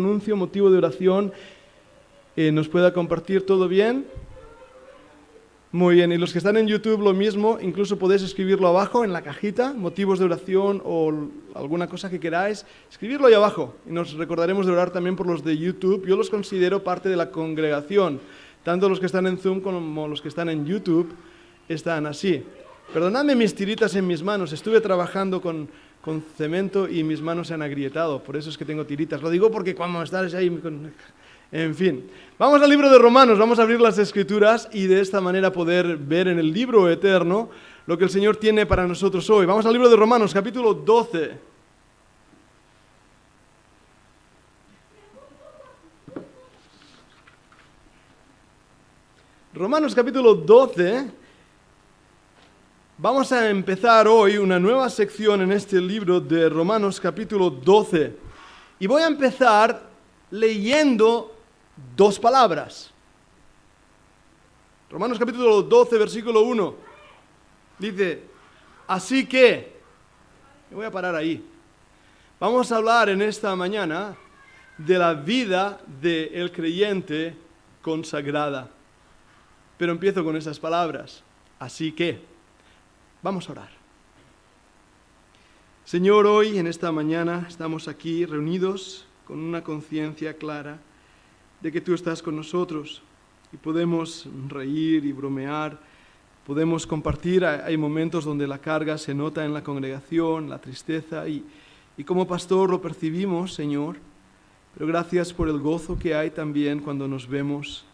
Anuncio, motivo de oración, nos pueda compartir. ¿Todo bien? Muy bien, y los que están en YouTube lo mismo, incluso podéis escribirlo abajo en la cajita, motivos de oración o alguna cosa que queráis, escribirlo ahí abajo y nos recordaremos de orar también por los de YouTube. Yo los considero parte de la congregación, tanto los que están en Zoom como los que están en YouTube están así. Perdonadme mis tiritas en mis manos, estuve trabajando con cemento y mis manos se han agrietado, por eso es que tengo tiritas. Lo digo porque cuando estás ahí... En fin, vamos al libro de Romanos, vamos a abrir las Escrituras y de esta manera poder ver en el libro eterno lo que el Señor tiene para nosotros hoy. Vamos al libro de Romanos, capítulo 12. Romanos, capítulo 12. Vamos a empezar hoy una nueva sección en este libro de Romanos, capítulo 12. Y voy a empezar leyendo dos palabras. Romanos capítulo 12, versículo 1. Dice, así que, me voy a parar ahí. Vamos a hablar en esta mañana de la vida del creyente consagrada. Pero empiezo con esas palabras. Así que, vamos a orar. Señor, hoy en esta mañana estamos aquí reunidos con una conciencia clara de que tú estás con nosotros y podemos reír y bromear, podemos compartir. Hay momentos donde la carga se nota en la congregación, la tristeza, y como pastor lo percibimos, Señor, pero gracias por el gozo que hay también cuando nos vemos.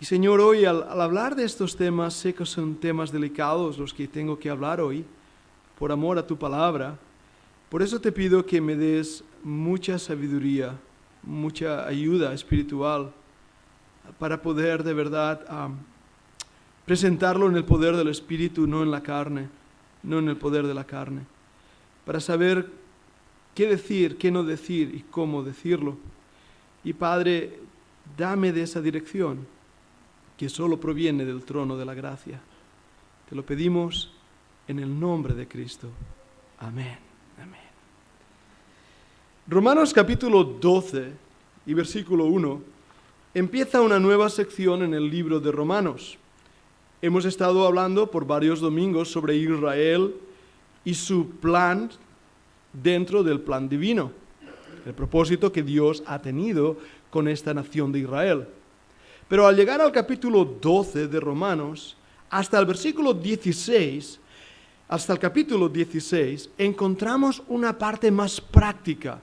Y Señor, hoy al hablar de estos temas, sé que son temas delicados los que tengo que hablar hoy, por amor a tu palabra. Por eso te pido que me des mucha sabiduría, mucha ayuda espiritual para poder de verdad presentarlo en el poder del Espíritu, no en la carne, no en el poder de la carne, para saber qué decir, qué no decir y cómo decirlo. Y Padre, dame de esa dirección que solo proviene del trono de la gracia. Te lo pedimos en el nombre de Cristo. Amén. Amén. Romanos capítulo 12 y versículo 1 empieza una nueva sección en el libro de Romanos. Hemos estado hablando por varios domingos sobre Israel y su plan dentro del plan divino, el propósito que Dios ha tenido con esta nación de Israel. Pero al llegar al capítulo 12 de Romanos, hasta el versículo 16, hasta el capítulo 16, encontramos una parte más práctica,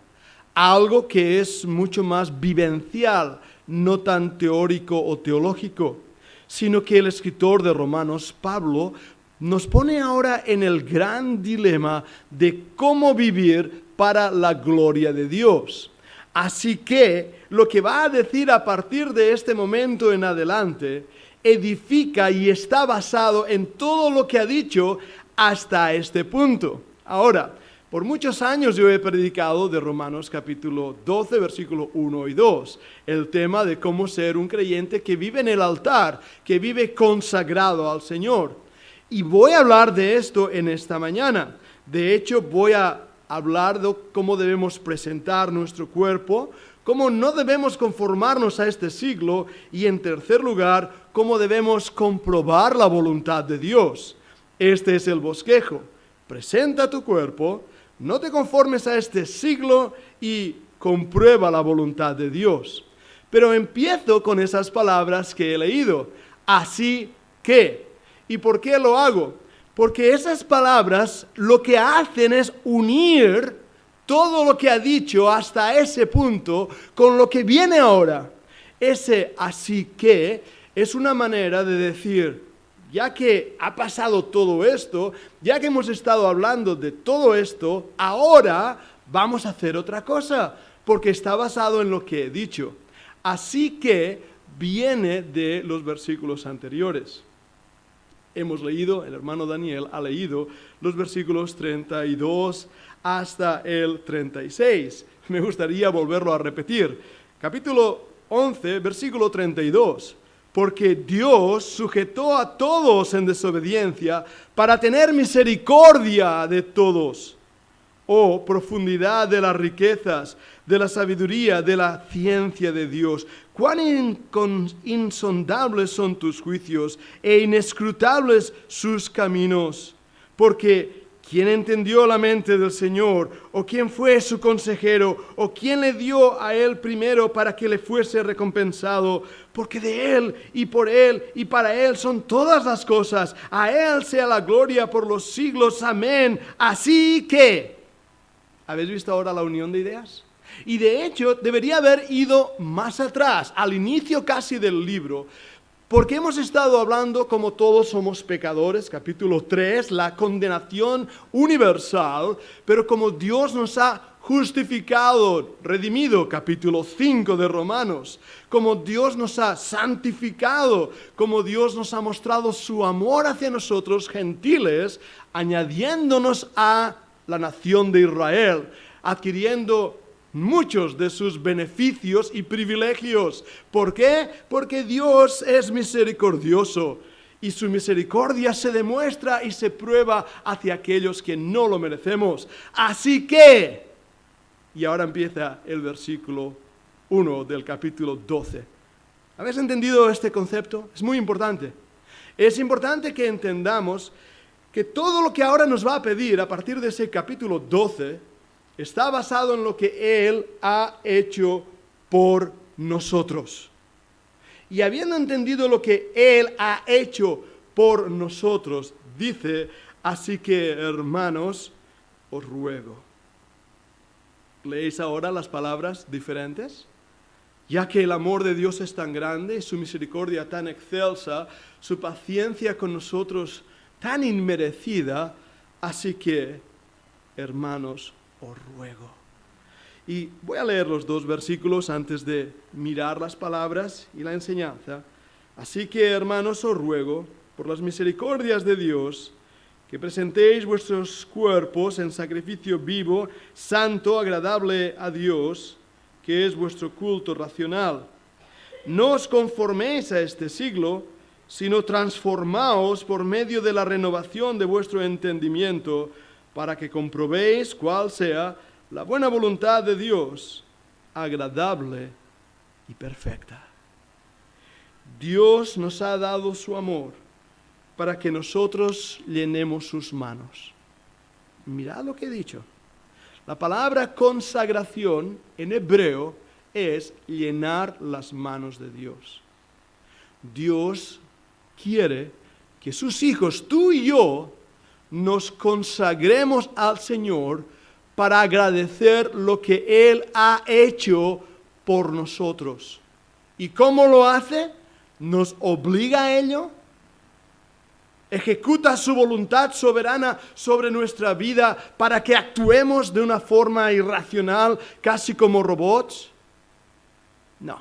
algo que es mucho más vivencial, no tan teórico o teológico, sino que el escritor de Romanos, Pablo, nos pone ahora en el gran dilema de cómo vivir para la gloria de Dios. Así que lo que va a decir a partir de este momento en adelante edifica y está basado en todo lo que ha dicho hasta este punto. Ahora, por muchos años yo he predicado de Romanos capítulo 12, versículo 1 y 2, el tema de cómo ser un creyente que vive en el altar, que vive consagrado al Señor. Y voy a hablar de esto en esta mañana. De hecho, voy a hablar de cómo debemos presentar nuestro cuerpo, cómo no debemos conformarnos a este siglo y, en tercer lugar, cómo debemos comprobar la voluntad de Dios. Este es el bosquejo. Presenta tu cuerpo, no te conformes a este siglo y comprueba la voluntad de Dios. Pero empiezo con esas palabras que he leído. Así que. ¿Y por qué lo hago? Porque esas palabras lo que hacen es unir todo lo que ha dicho hasta ese punto con lo que viene ahora. Ese así que es una manera de decir, ya que ha pasado todo esto, ya que hemos estado hablando de todo esto, ahora vamos a hacer otra cosa, porque está basado en lo que he dicho. Así que viene de los versículos anteriores. Hemos leído, el hermano Daniel ha leído los versículos 32 hasta el 36. Me gustaría volverlo a repetir. Capítulo 11, versículo 32. Porque Dios sujetó a todos en desobediencia para tener misericordia de todos. Oh, profundidad de las riquezas, de la sabiduría, de la ciencia de Dios. Cuán insondables son tus juicios e inescrutables sus caminos. Porque ¿quién entendió la mente del Señor? ¿O quién fue su consejero? ¿O quién le dio a él primero para que le fuese recompensado? Porque de él y por él y para él son todas las cosas. A él sea la gloria por los siglos. Amén. Así que, ¿habéis visto ahora la unión de ideas? Y de hecho, debería haber ido más atrás, al inicio casi del libro, porque hemos estado hablando como todos somos pecadores, capítulo 3, la condenación universal, pero como Dios nos ha justificado, redimido, capítulo 5 de Romanos, como Dios nos ha santificado, como Dios nos ha mostrado su amor hacia nosotros, gentiles, añadiéndonos a la nación de Israel, adquiriendo muchos de sus beneficios y privilegios. ¿Por qué? Porque Dios es misericordioso y su misericordia se demuestra y se prueba hacia aquellos que no lo merecemos. Así que, y ahora empieza el versículo 1 del capítulo 12. ¿Habéis entendido este concepto? Es muy importante. Es importante que entendamos que todo lo que ahora nos va a pedir a partir de ese capítulo 12 está basado en lo que Él ha hecho por nosotros. Y habiendo entendido lo que Él ha hecho por nosotros, dice, así que hermanos, os ruego. ¿Leéis ahora las palabras diferentes? Ya que el amor de Dios es tan grande y su misericordia tan excelsa, su paciencia con nosotros tan inmerecida, así que, hermanos, os ruego. Y voy a leer los dos versículos antes de mirar las palabras y la enseñanza. Así que, hermanos, os ruego, por las misericordias de Dios, que presentéis vuestros cuerpos en sacrificio vivo, santo, agradable a Dios, que es vuestro culto racional. No os conforméis a este siglo, sino transformaos por medio de la renovación de vuestro entendimiento, para que comprobéis cuál sea la buena voluntad de Dios, agradable y perfecta. Dios nos ha dado su amor para que nosotros llenemos sus manos. Mirad lo que he dicho. La palabra consagración en hebreo es llenar las manos de Dios. Dios quiere que sus hijos, tú y yo, nos consagremos al Señor para agradecer lo que Él ha hecho por nosotros. ¿Y cómo lo hace? ¿Nos obliga a ello? ¿Ejecuta su voluntad soberana sobre nuestra vida para que actuemos de una forma irracional, casi como robots? No.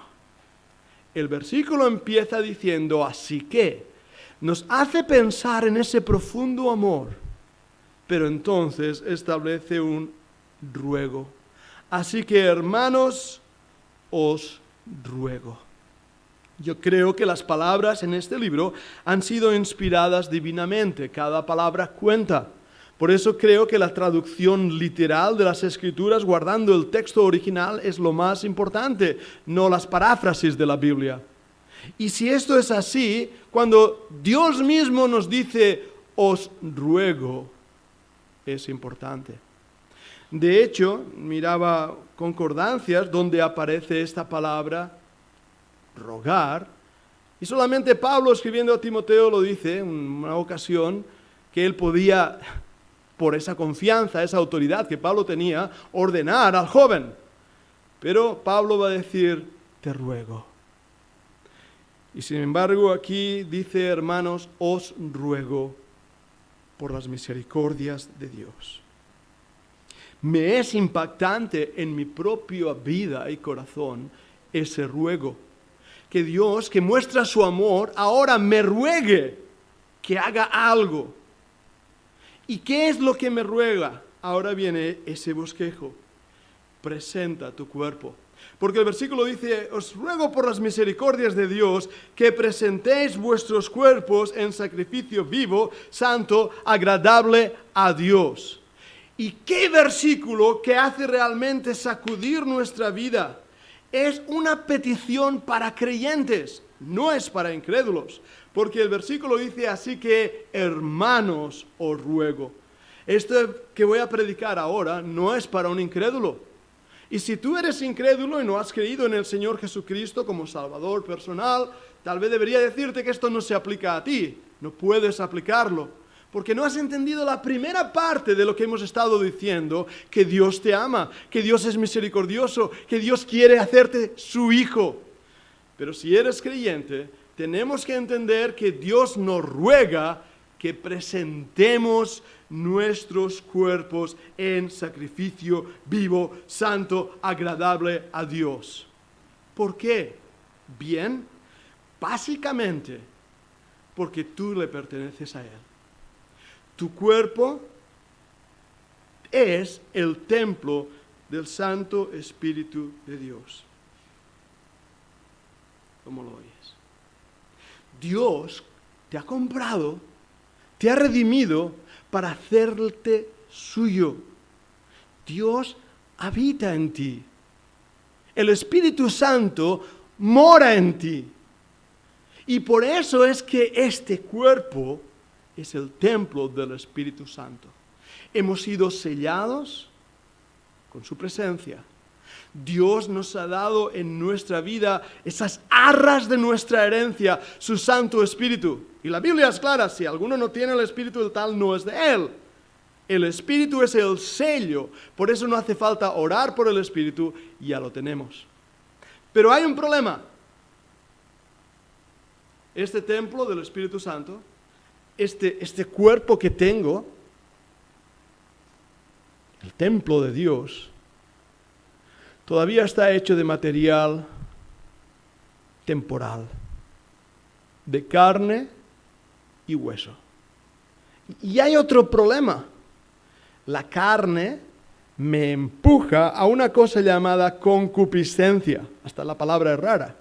El versículo empieza diciendo, así que, nos hace pensar en ese profundo amor, pero entonces establece un ruego. Así que, hermanos, os ruego. Yo creo que las palabras en este libro han sido inspiradas divinamente. Cada palabra cuenta. Por eso creo que la traducción literal de las Escrituras, guardando el texto original, es lo más importante, no las paráfrasis de la Biblia. Y si esto es así, cuando Dios mismo nos dice, os ruego, es importante. De hecho, miraba concordancias donde aparece esta palabra, rogar, y solamente Pablo, escribiendo a Timoteo, lo dice en una ocasión, que él podía, por esa confianza, esa autoridad que Pablo tenía, ordenar al joven. Pero Pablo va a decir, te ruego. Y sin embargo, aquí dice, hermanos, os ruego por las misericordias de Dios. Me es impactante en mi propia vida y corazón ese ruego. Que Dios, que muestra su amor, ahora me ruegue que haga algo. ¿Y qué es lo que me ruega? Ahora viene ese bosquejo. Presenta tu cuerpo. Porque el versículo dice, os ruego por las misericordias de Dios que presentéis vuestros cuerpos en sacrificio vivo, santo, agradable a Dios. ¿Y qué versículo que hace realmente sacudir nuestra vida? Es una petición para creyentes, no es para incrédulos, porque el versículo dice así que, hermanos, os ruego. Esto que voy a predicar ahora no es para un incrédulo. Y si tú eres incrédulo y no has creído en el Señor Jesucristo como Salvador personal, tal vez debería decirte que esto no se aplica a ti, no puedes aplicarlo, porque no has entendido la primera parte de lo que hemos estado diciendo, que Dios te ama, que Dios es misericordioso, que Dios quiere hacerte su hijo. Pero si eres creyente, tenemos que entender que Dios nos ruega que presentemos nuestros cuerpos en sacrificio vivo, santo, agradable a Dios. ¿Por qué? Bien, básicamente porque tú le perteneces a Él. Tu cuerpo es el templo del Santo Espíritu de Dios. ¿Cómo lo oyes? Dios te ha comprado, te ha redimido para hacerte suyo. Dios habita en ti. El Espíritu Santo mora en ti. Y por eso es que este cuerpo es el templo del Espíritu Santo. Hemos sido sellados con su presencia. Dios nos ha dado en nuestra vida esas arras de nuestra herencia, su Santo Espíritu. Y la Biblia es clara, si alguno no tiene el Espíritu, el tal no es de Él. El Espíritu es el sello, por eso no hace falta orar por el Espíritu, ya lo tenemos. Pero hay un problema. Este templo del Espíritu Santo, este cuerpo que tengo, el templo de Dios, todavía está hecho de material temporal, de carne y hueso. Y hay otro problema. La carne me empuja a una cosa llamada concupiscencia. Hasta la palabra es rara.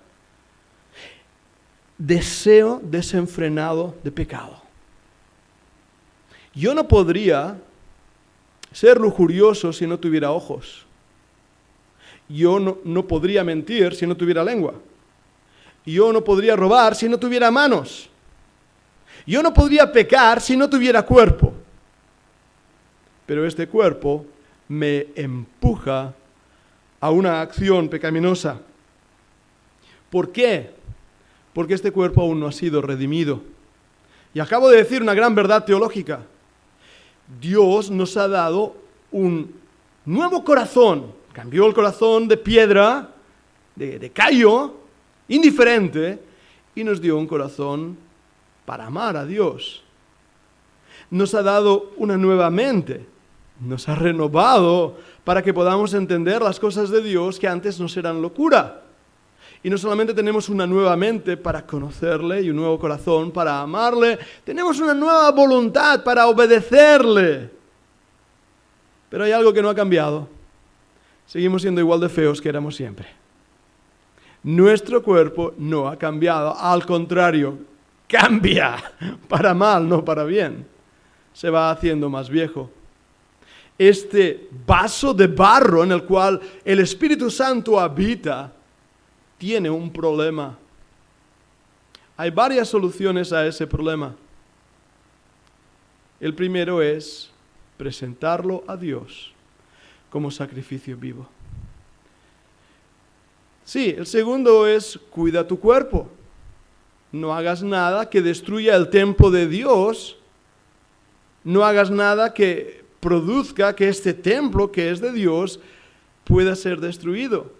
Deseo desenfrenado de pecado. Yo no podría ser lujurioso si no tuviera ojos. Yo no podría mentir si no tuviera lengua. Yo no podría robar si no tuviera manos. Yo no podría pecar si no tuviera cuerpo. Pero este cuerpo me empuja a una acción pecaminosa. ¿Por qué? Porque este cuerpo aún no ha sido redimido. Y acabo de decir una gran verdad teológica. Dios nos ha dado un nuevo corazón. Cambió el corazón de piedra, de callo, indiferente, y nos dio un corazón para amar a Dios. Nos ha dado una nueva mente, nos ha renovado para que podamos entender las cosas de Dios que antes nos eran locura. Y no solamente tenemos una nueva mente para conocerle y un nuevo corazón para amarle, tenemos una nueva voluntad para obedecerle. Pero hay algo que no ha cambiado. Seguimos siendo igual de feos que éramos siempre. Nuestro cuerpo no ha cambiado, al contrario, cambia para mal, no para bien. Se va haciendo más viejo. Este vaso de barro en el cual el Espíritu Santo habita tiene un problema. Hay varias soluciones a ese problema. El primero es presentarlo a Dios como sacrificio vivo. Sí, el segundo es cuida tu cuerpo. No hagas nada que destruya el templo de Dios. No hagas nada que produzca que este templo que es de Dios pueda ser destruido.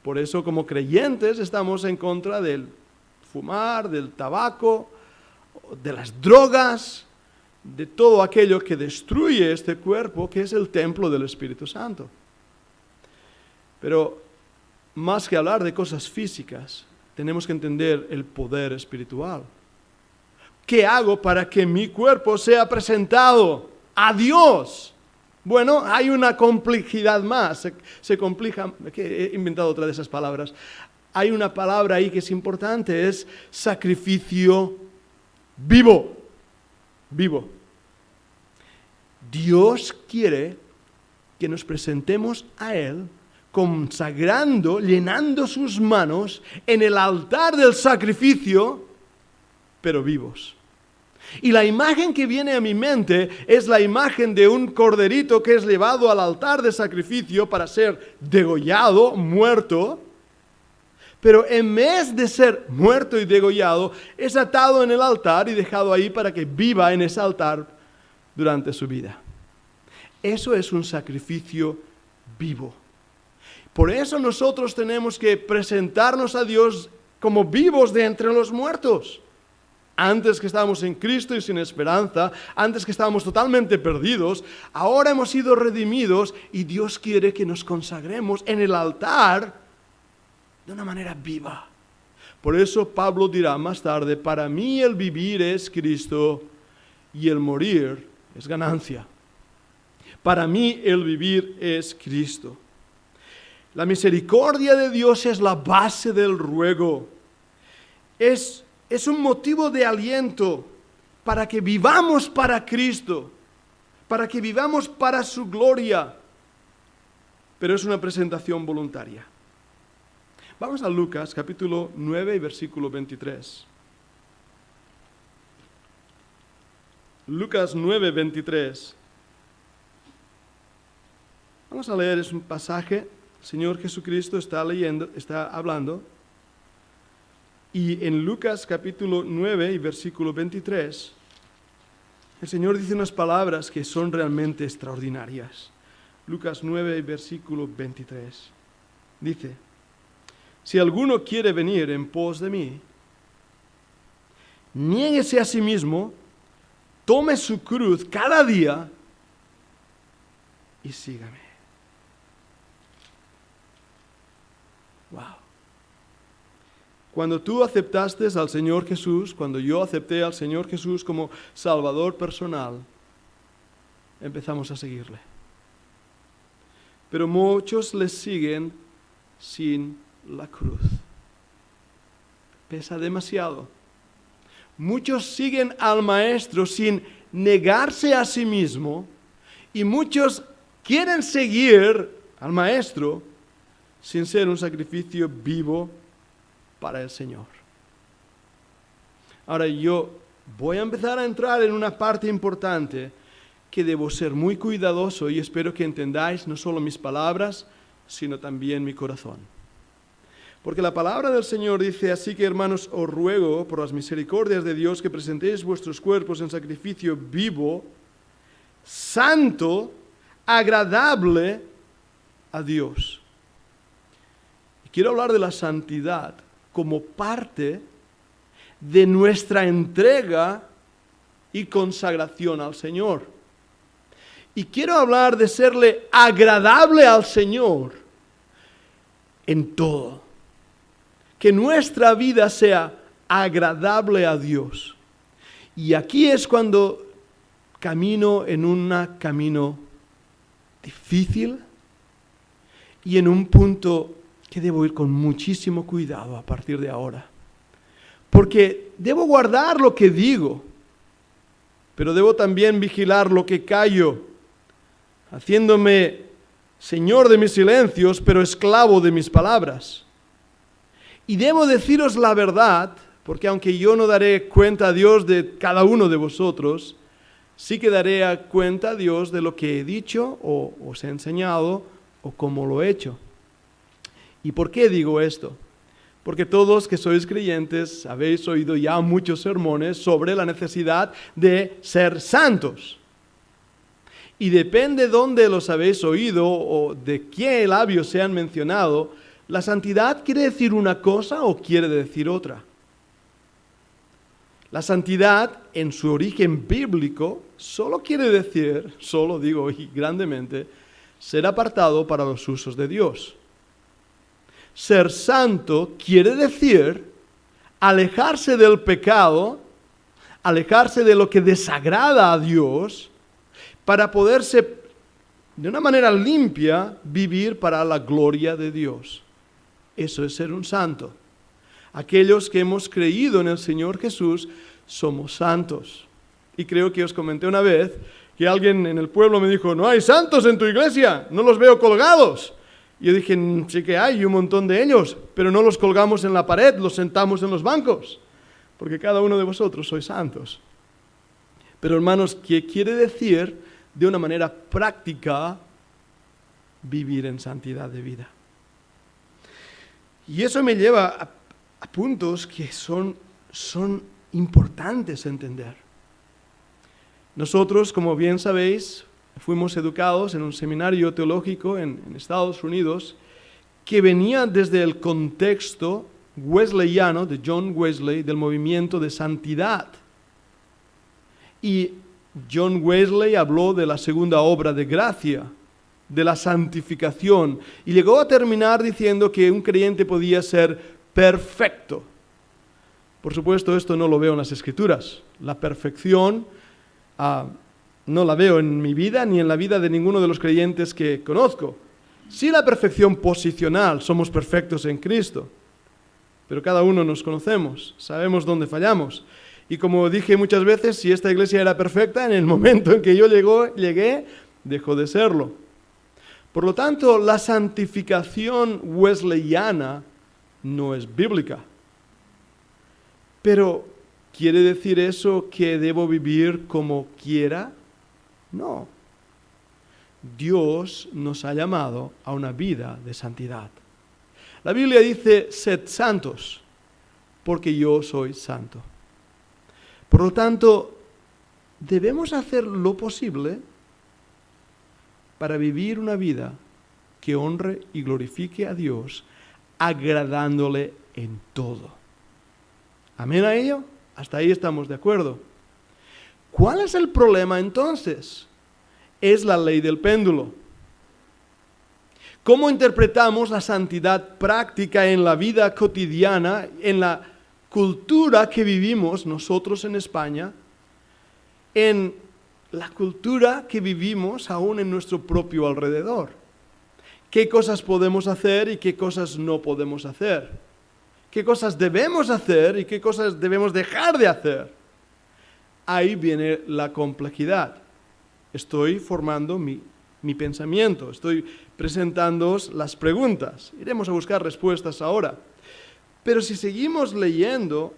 Por eso, como creyentes, estamos en contra del fumar, del tabaco, de las drogas, de todo aquello que destruye este cuerpo, que es el templo del Espíritu Santo. Pero más que hablar de cosas físicas, tenemos que entender el poder espiritual. ¿Qué hago para que mi cuerpo sea presentado a Dios? Bueno, hay una complejidad más. Se complica, que he inventado otra de esas palabras. Hay una palabra ahí que es importante, es sacrificio vivo. Vivo. Dios quiere que nos presentemos a Él consagrando, llenando sus manos en el altar del sacrificio, pero vivos. Y la imagen que viene a mi mente es la imagen de un corderito que es llevado al altar de sacrificio para ser degollado, muerto, pero en vez de ser muerto y degollado, es atado en el altar y dejado ahí para que viva en ese altar durante su vida. Eso es un sacrificio vivo. Por eso nosotros tenemos que presentarnos a Dios como vivos de entre los muertos. Antes que estábamos en Cristo y sin esperanza, antes que estábamos totalmente perdidos, ahora hemos sido redimidos y Dios quiere que nos consagremos en el altar de una manera viva. Por eso Pablo dirá más tarde, para mí el vivir es Cristo y el morir es ganancia. Para mí el vivir es Cristo. La misericordia de Dios es la base del ruego. Es un motivo de aliento para que vivamos para Cristo, para que vivamos para su gloria. Pero es una presentación voluntaria. Vamos a Lucas capítulo 9 y versículo 23. Lucas 9, 23. Vamos a leer, es un pasaje, el Señor Jesucristo está hablando. Y en Lucas capítulo 9 y versículo 23, el Señor dice unas palabras que son realmente extraordinarias. Lucas 9 y versículo 23. Dice, si alguno quiere venir en pos de mí, niéguese a sí mismo, tome su cruz cada día y sígame. Wow. Cuando tú aceptaste al Señor Jesús, cuando yo acepté al Señor Jesús como Salvador personal, empezamos a seguirle. Pero muchos le siguen sin la cruz. Pesa demasiado. Muchos siguen al Maestro sin negarse a sí mismo y muchos quieren seguir al Maestro sin ser un sacrificio vivo para el Señor. Ahora yo voy a empezar a entrar en una parte importante que debo ser muy cuidadoso y espero que entendáis no solo mis palabras, sino también mi corazón. Porque la palabra del Señor dice, así que hermanos, os ruego por las misericordias de Dios que presentéis vuestros cuerpos en sacrificio vivo, santo, agradable a Dios. Y quiero hablar de la santidad como parte de nuestra entrega y consagración al Señor. Y quiero hablar de serle agradable al Señor en todo. Que nuestra vida sea agradable a Dios. Y aquí es cuando camino en un camino difícil y en un punto que debo ir con muchísimo cuidado a partir de ahora. Porque debo guardar lo que digo, pero debo también vigilar lo que callo, haciéndome señor de mis silencios, pero esclavo de mis palabras. Y debo deciros la verdad, porque aunque yo no daré cuenta a Dios de cada uno de vosotros, sí que daré cuenta a Dios de lo que he dicho o os he enseñado o cómo lo he hecho. ¿Y por qué digo esto? Porque todos que sois creyentes habéis oído ya muchos sermones sobre la necesidad de ser santos. Y depende de dónde los habéis oído o de qué labios se han mencionado, la santidad quiere decir una cosa o quiere decir otra. La santidad en su origen bíblico solo quiere decir, solo digo y grandemente, ser apartado para los usos de Dios. Ser santo quiere decir alejarse del pecado, alejarse de lo que desagrada a Dios, para poderse, de una manera limpia, vivir para la gloria de Dios. Eso es ser un santo. Aquellos que hemos creído en el Señor Jesús somos santos. Y creo que os comenté una vez que alguien en el pueblo me dijo, no hay santos en tu iglesia, no los veo colgados. Y yo dije, sí que hay un montón de ellos, pero no los colgamos en la pared, los sentamos en los bancos, porque cada uno de vosotros sois santos. Pero hermanos, ¿qué quiere decir de una manera práctica vivir en santidad de vida? Y eso me lleva a puntos que son importantes entender. Nosotros, como bien sabéis, fuimos educados en un seminario teológico en Estados Unidos que venía desde el contexto wesleyano de John Wesley, del movimiento de santidad. Y John Wesley habló de la segunda obra de gracia, de la santificación, y llegó a terminar diciendo que un creyente podía ser perfecto. Por supuesto, esto no lo veo en las Escrituras. La perfección no la veo en mi vida ni en la vida de ninguno de los creyentes que conozco. Sí, la perfección posicional, somos perfectos en Cristo, pero cada uno nos conocemos, sabemos dónde fallamos. Y como dije muchas veces, si esta iglesia era perfecta, en el momento en que yo llegué, dejó de serlo. Por lo tanto, la santificación wesleyana no es bíblica. Pero, ¿quiere decir eso que debo vivir como quiera? No. Dios nos ha llamado a una vida de santidad. La Biblia dice, sed santos, porque yo soy santo. Por lo tanto, debemos hacer lo posible para vivir una vida que honre y glorifique a Dios, agradándole en todo. ¿Amén a ello? Hasta ahí estamos de acuerdo. ¿Cuál es el problema entonces? Es la ley del péndulo. ¿Cómo interpretamos la santidad práctica en la vida cotidiana, en la cultura que vivimos nosotros en España, en la cultura que vivimos aún en nuestro propio alrededor? ¿Qué cosas podemos hacer y qué cosas no podemos hacer? ¿Qué cosas debemos hacer y qué cosas debemos dejar de hacer? Ahí viene la complejidad. Estoy formando mi pensamiento, estoy presentándoos las preguntas. Iremos a buscar respuestas ahora. Pero si seguimos leyendo,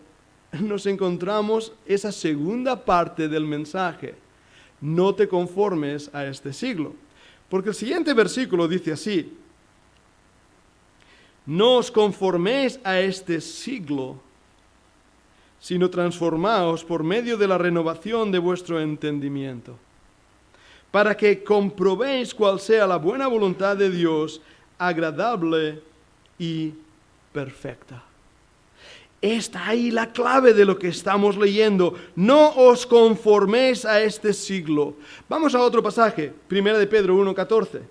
nos encontramos esa segunda parte del mensaje. No te conformes a este siglo. Porque el siguiente versículo dice así: no os conforméis a este siglo, sino transformaos por medio de la renovación de vuestro entendimiento, para que comprobéis cuál sea la buena voluntad de Dios, agradable y perfecta. Está ahí la clave de lo que estamos leyendo. No os conforméis a este siglo. Vamos a otro pasaje, 1 de Pedro 1:14.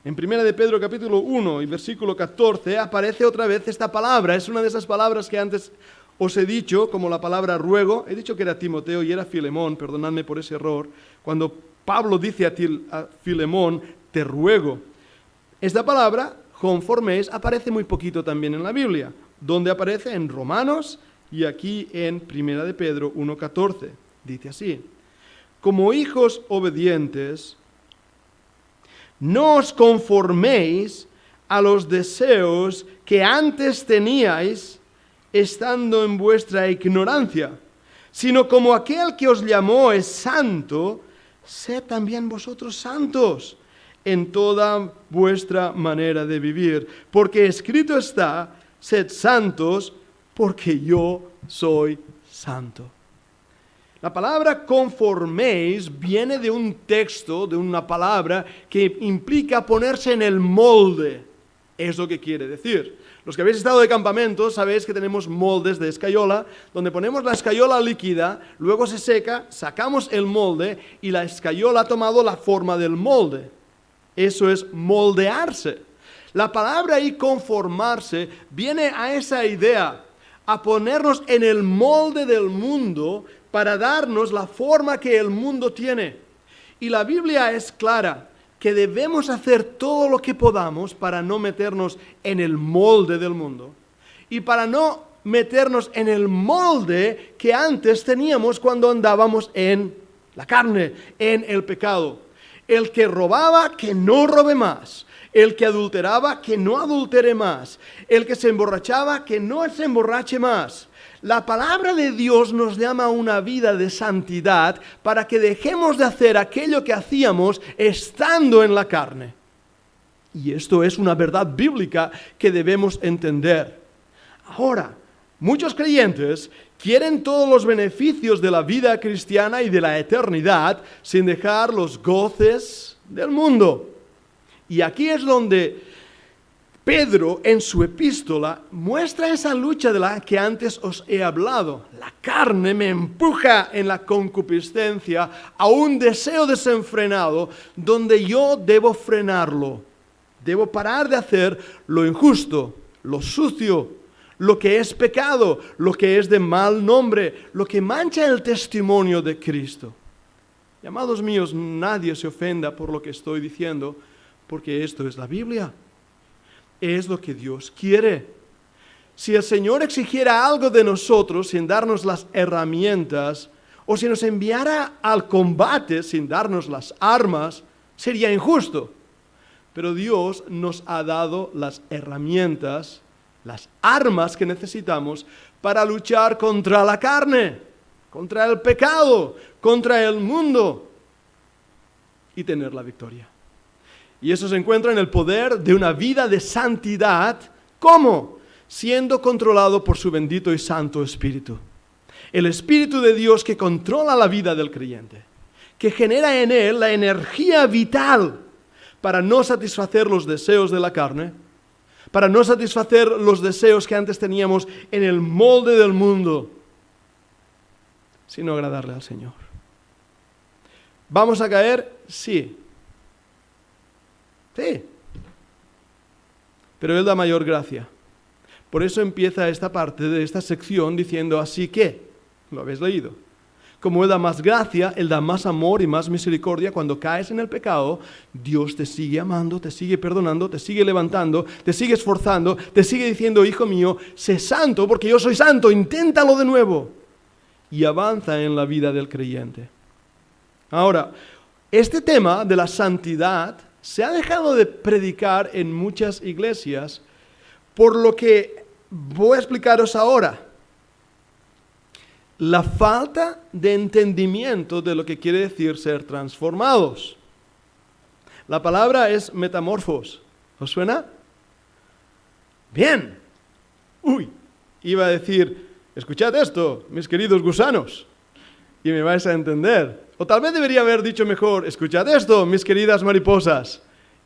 En 1 de Pedro capítulo 1 y versículo 14 aparece otra vez esta palabra. Es una de esas palabras que antes os he dicho, como la palabra ruego. He dicho que era Timoteo y era Filemón, perdonadme por ese error. Cuando Pablo dice a Filemón, te ruego. Esta palabra, conforméis, aparece muy poquito también en la Biblia. ¿Dónde aparece? En Romanos y aquí en 1 de Pedro 1:14. Dice así: como hijos obedientes, no os conforméis a los deseos que antes teníais estando en vuestra ignorancia, sino como aquel que os llamó es santo, sed también vosotros santos en toda vuestra manera de vivir. Porque escrito está, sed santos, porque yo soy santo. La palabra conforméis viene de un texto, de una palabra que implica ponerse en el molde. Es lo que quiere decir. Los que habéis estado de campamento sabéis que tenemos moldes de escayola, donde ponemos la escayola líquida, luego se seca, sacamos el molde y la escayola ha tomado la forma del molde. Eso es moldearse. La palabra ahí conformarse viene a esa idea, a ponernos en el molde del mundo para darnos la forma que el mundo tiene. Y la Biblia es clara, que debemos hacer todo lo que podamos para no meternos en el molde del mundo y para no meternos en el molde que antes teníamos cuando andábamos en la carne, en el pecado. El que robaba, que no robe más. El que adulteraba, que no adultere más. El que se emborrachaba, que no se emborrache más. La palabra de Dios nos llama a una vida de santidad para que dejemos de hacer aquello que hacíamos estando en la carne. Y esto es una verdad bíblica que debemos entender. Ahora, muchos creyentes quieren todos los beneficios de la vida cristiana y de la eternidad sin dejar los goces del mundo. Y aquí es donde Pedro en su epístola muestra esa lucha de la que antes os he hablado. La carne me empuja en la concupiscencia a un deseo desenfrenado donde yo debo frenarlo. Debo parar de hacer lo injusto, lo sucio, lo que es pecado, lo que es de mal nombre, lo que mancha el testimonio de Cristo. Y, amados míos, nadie se ofenda por lo que estoy diciendo, porque esto es la Biblia. Es lo que Dios quiere. Si el Señor exigiera algo de nosotros sin darnos las herramientas, o si nos enviara al combate sin darnos las armas, sería injusto. Pero Dios nos ha dado las herramientas, las armas que necesitamos para luchar contra la carne, contra el pecado, contra el mundo y tener la victoria. Y eso se encuentra en el poder de una vida de santidad. ¿Cómo? Siendo controlado por su bendito y santo Espíritu. El Espíritu de Dios que controla la vida del creyente, que genera en él la energía vital para no satisfacer los deseos de la carne, para no satisfacer los deseos que antes teníamos en el molde del mundo, sino agradarle al Señor. ¿Vamos a caer? Sí. Sí. Pero Él da mayor gracia. Por eso empieza esta parte de esta sección diciendo, así que, ¿lo habéis leído? Como Él da más gracia, Él da más amor y más misericordia. Cuando caes en el pecado, Dios te sigue amando, te sigue perdonando, te sigue levantando, te sigue esforzando, te sigue diciendo, hijo mío, sé santo porque yo soy santo, inténtalo de nuevo. Y avanza en la vida del creyente. Ahora, este tema de la santidad se ha dejado de predicar en muchas iglesias, por lo que voy a explicaros ahora. La falta de entendimiento de lo que quiere decir ser transformados. La palabra es metamorfos. ¿Os suena? Bien. Iba a decir, escuchad esto, mis queridos gusanos, y me vais a entender. O tal vez debería haber dicho mejor, escuchad esto, mis queridas mariposas,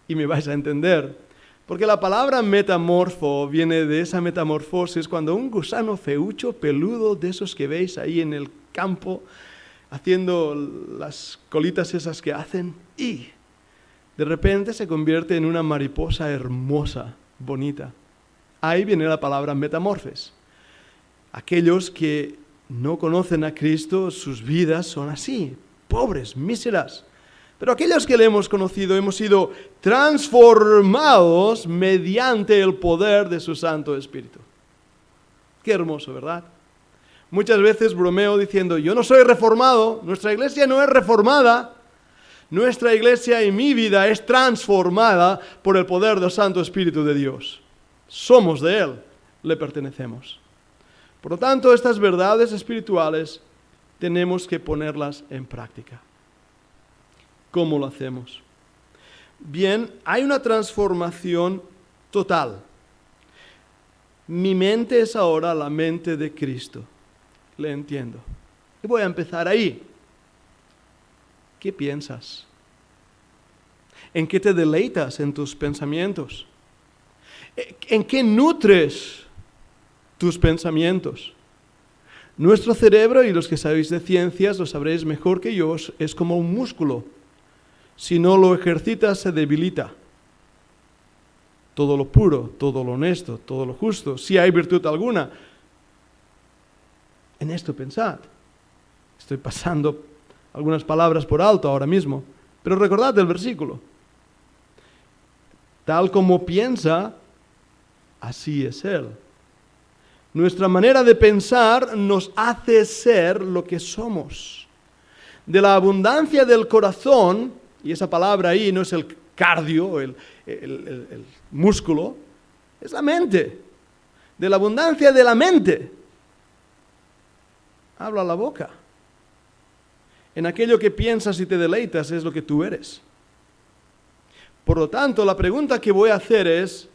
y me vais a entender. Porque la palabra metamorfo viene de esa metamorfosis cuando un gusano feucho, peludo, de esos que veis ahí en el campo, haciendo las colitas esas que hacen, y de repente se convierte en una mariposa hermosa, bonita. Ahí viene la palabra metamorfes. Aquellos que no conocen a Cristo, sus vidas son así, pobres, míseras. Pero aquellos que le hemos conocido hemos sido transformados mediante el poder de su Santo Espíritu. Qué hermoso, ¿verdad? Muchas veces bromeo diciendo, yo no soy reformado, nuestra iglesia no es reformada, nuestra iglesia y mi vida es transformada por el poder del Santo Espíritu de Dios. Somos de Él, le pertenecemos. Por lo tanto, estas verdades espirituales tenemos que ponerlas en práctica. ¿Cómo lo hacemos? Bien, hay una transformación total. Mi mente es ahora la mente de Cristo. Le entiendo. Y voy a empezar ahí. ¿Qué piensas? ¿En qué te deleitas en tus pensamientos? ¿En qué nutres tus pensamientos? Nuestro cerebro, y los que sabéis de ciencias lo sabréis mejor que yo, es como un músculo. Si no lo ejercitas, se debilita. Todo lo puro, todo lo honesto, todo lo justo, si hay virtud alguna. En esto pensad. Estoy pasando algunas palabras por alto ahora mismo, pero recordad el versículo. Tal como piensa, así es él. Nuestra manera de pensar nos hace ser lo que somos. De la abundancia del corazón, y esa palabra ahí no es el cardio, el músculo, es la mente. De la abundancia de la mente habla la boca. En aquello que piensas y te deleitas es lo que tú eres. Por lo tanto, la pregunta que voy a hacer es,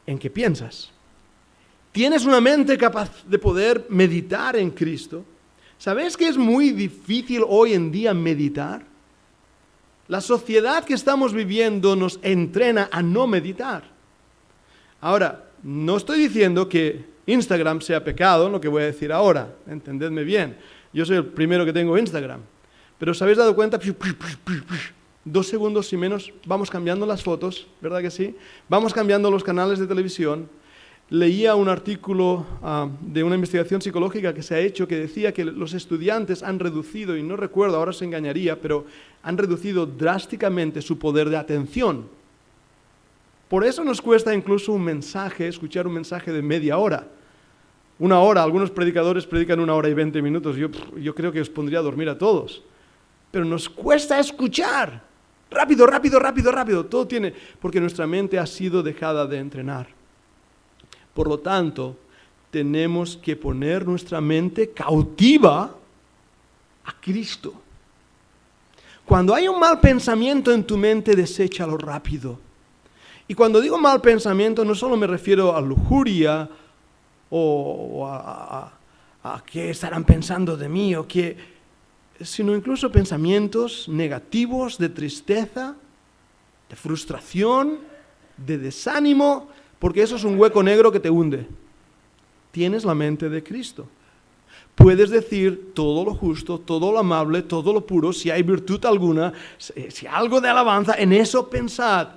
¿en qué piensas? ¿Tienes una mente capaz de poder meditar en Cristo? ¿Sabéis que es muy difícil hoy en día meditar? La sociedad que estamos viviendo nos entrena a no meditar. Ahora, no estoy diciendo que Instagram sea pecado, lo que voy a decir ahora, entendedme bien. Yo soy el primero que tengo Instagram. Pero ¿os habéis dado cuenta? 2 segundos y menos, vamos cambiando las fotos, ¿verdad que sí? Vamos cambiando los canales de televisión. Leía un artículo de una investigación psicológica que se ha hecho que decía que los estudiantes han reducido, y no recuerdo, ahora se engañaría, pero han reducido drásticamente su poder de atención. Por eso nos cuesta incluso escuchar un mensaje de media hora. 1 hora, algunos predicadores predican 1 hora y 20 minutos, yo creo que os pondría a dormir a todos. Pero nos cuesta escuchar. Rápido, todo tiene, porque nuestra mente ha sido dejada de entrenar. Por lo tanto, tenemos que poner nuestra mente cautiva a Cristo. Cuando hay un mal pensamiento en tu mente, deséchalo rápido. Y cuando digo mal pensamiento, no solo me refiero a lujuria o a qué estarán pensando de mí, sino incluso pensamientos negativos de tristeza, de frustración, de desánimo, porque eso es un hueco negro que te hunde. Tienes la mente de Cristo. Puedes decir todo lo justo, todo lo amable, todo lo puro, si hay virtud alguna, si algo de alabanza, en eso pensad.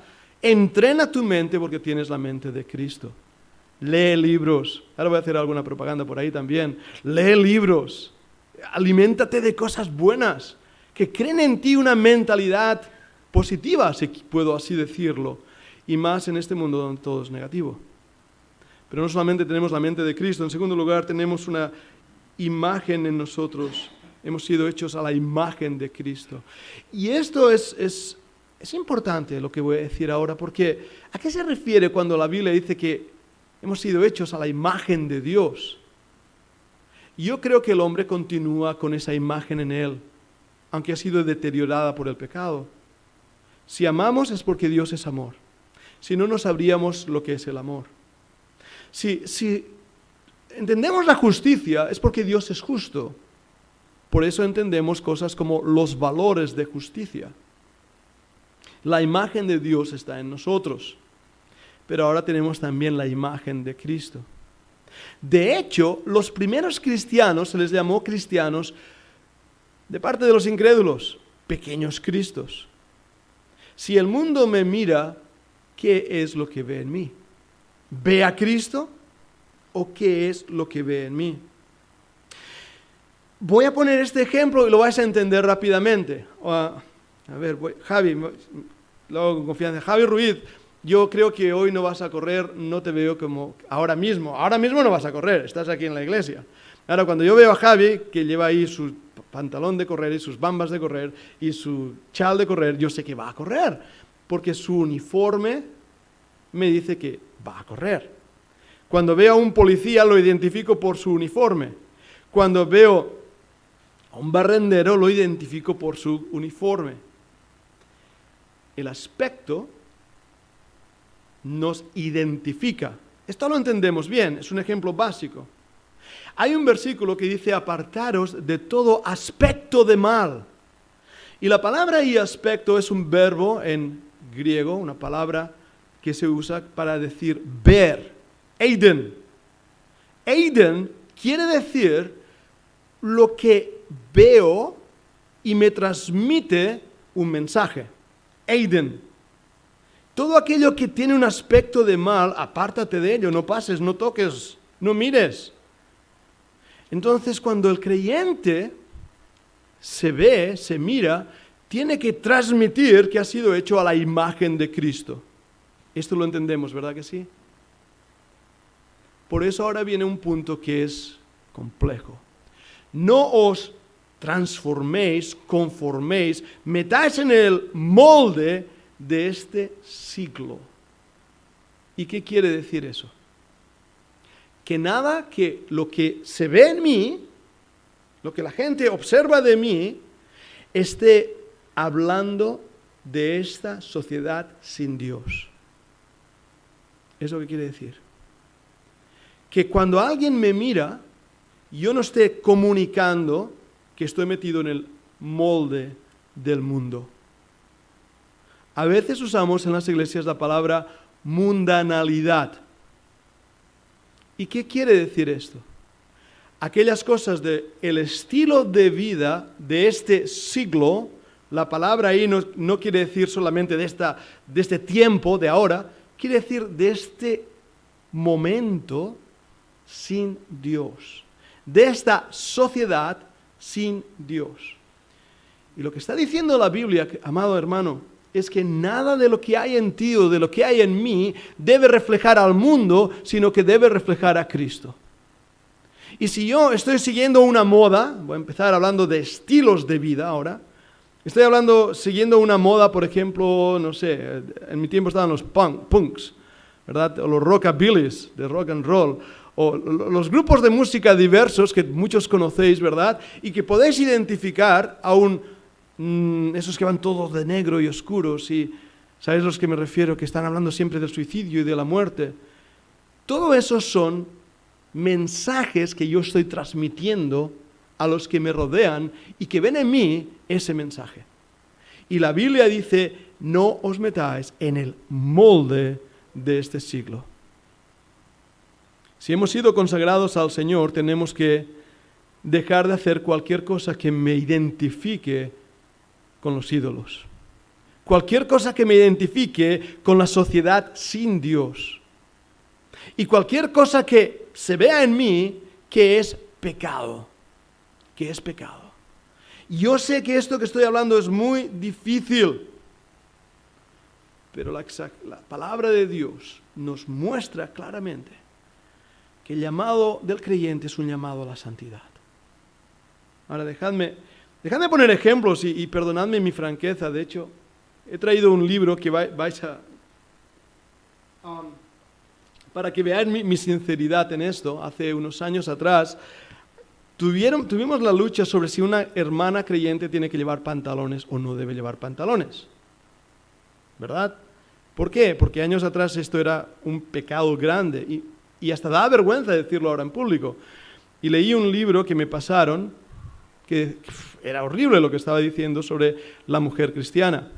Entrena tu mente porque tienes la mente de Cristo. Lee libros. Ahora voy a hacer alguna propaganda por ahí también. Lee libros. Aliméntate de cosas buenas que creen en ti una mentalidad positiva, si puedo así decirlo, y más en este mundo donde todo es negativo. Pero no solamente tenemos la mente de Cristo, en segundo lugar tenemos una imagen en nosotros. Hemos sido hechos a la imagen de Cristo. Y esto es importante lo que voy a decir ahora, porque ¿a qué se refiere cuando la Biblia dice que hemos sido hechos a la imagen de Dios? Yo creo que el hombre continúa con esa imagen en él, aunque ha sido deteriorada por el pecado. Si amamos es porque Dios es amor. Si no, no sabríamos lo que es el amor. Si entendemos la justicia es porque Dios es justo. Por eso entendemos cosas como los valores de justicia. La imagen de Dios está en nosotros, pero ahora tenemos también la imagen de Cristo. De hecho, los primeros cristianos se les llamó cristianos de parte de los incrédulos, pequeños Cristos. Si el mundo me mira, ¿qué es lo que ve en mí? ¿Ve a Cristo o qué es lo que ve en mí? Voy a poner este ejemplo y lo vais a entender rápidamente. Javi, lo hago con confianza. Javi Ruiz, yo creo que hoy no vas a correr, no te veo como ahora mismo no vas a correr, estás aquí en la iglesia. Ahora, cuando yo veo a Javi, que lleva ahí su pantalón de correr y sus bambas de correr y su chal de correr, yo sé que va a correr, porque su uniforme me dice que va a correr. Cuando veo a un policía, lo identifico por su uniforme. Cuando veo a un barrendero, lo identifico por su uniforme. El aspecto nos identifica. Esto lo entendemos bien, es un ejemplo básico. Hay un versículo que dice, apartaros de todo aspecto de mal. Y la palabra y aspecto es un verbo en griego, una palabra que se usa para decir ver. Eiden. Eiden quiere decir lo que veo y me transmite un mensaje. Eiden. Todo aquello que tiene un aspecto de mal, apártate de ello, no pases, no toques, no mires. Entonces, cuando el creyente se ve, se mira, tiene que transmitir que ha sido hecho a la imagen de Cristo. Esto lo entendemos, ¿verdad que sí? Por eso ahora viene un punto que es complejo. No os transforméis, conforméis, metáis en el molde de este siglo. ¿Y qué quiere decir eso? Que nada que lo que se ve en mí, lo que la gente observa de mí, esté hablando de esta sociedad sin Dios. ¿Eso qué quiere decir? Que cuando alguien me mira, yo no esté comunicando que estoy metido en el molde del mundo. A veces usamos en las iglesias la palabra mundanalidad. ¿Y qué quiere decir esto? Aquellas cosas del estilo de vida de este siglo, la palabra ahí no quiere decir solamente de este tiempo, de ahora, quiere decir de este momento sin Dios, de esta sociedad sin Dios. Y lo que está diciendo la Biblia, amado hermano, es que nada de lo que hay en ti o de lo que hay en mí debe reflejar al mundo, sino que debe reflejar a Cristo. Y si yo estoy siguiendo una moda, voy a empezar hablando de estilos de vida ahora, siguiendo una moda, por ejemplo, no sé, en mi tiempo estaban los punks, ¿verdad? O los rockabillys de rock and roll, o los grupos de música diversos que muchos conocéis, ¿verdad? Y que podéis identificar aún esos que van todos de negro y oscuros, y ¿sabéis a los que me refiero? Que están hablando siempre del suicidio y de la muerte. Todo eso son mensajes que yo estoy transmitiendo a los que me rodean y que ven en mí ese mensaje. Y la Biblia dice, no os metáis en el molde de este siglo. Si hemos sido consagrados al Señor, tenemos que dejar de hacer cualquier cosa que me identifique con los ídolos. Cualquier cosa que me identifique con la sociedad sin Dios. Y cualquier cosa que se vea en mí que es pecado. Que es pecado. Yo sé que esto que estoy hablando es muy difícil, pero la palabra de Dios nos muestra claramente que el llamado del creyente es un llamado a la santidad. Ahora dejadme poner ejemplos y perdonadme mi franqueza. De hecho, he traído un libro que vais a... para que veáis mi sinceridad en esto. Hace unos años atrás tuvimos la lucha sobre si una hermana creyente tiene que llevar pantalones o no debe llevar pantalones. ¿Verdad? ¿Por qué? Porque años atrás esto era un pecado grande y hasta da vergüenza decirlo ahora en público. Y leí un libro que me pasaron que era horrible lo que estaba diciendo sobre la mujer cristiana.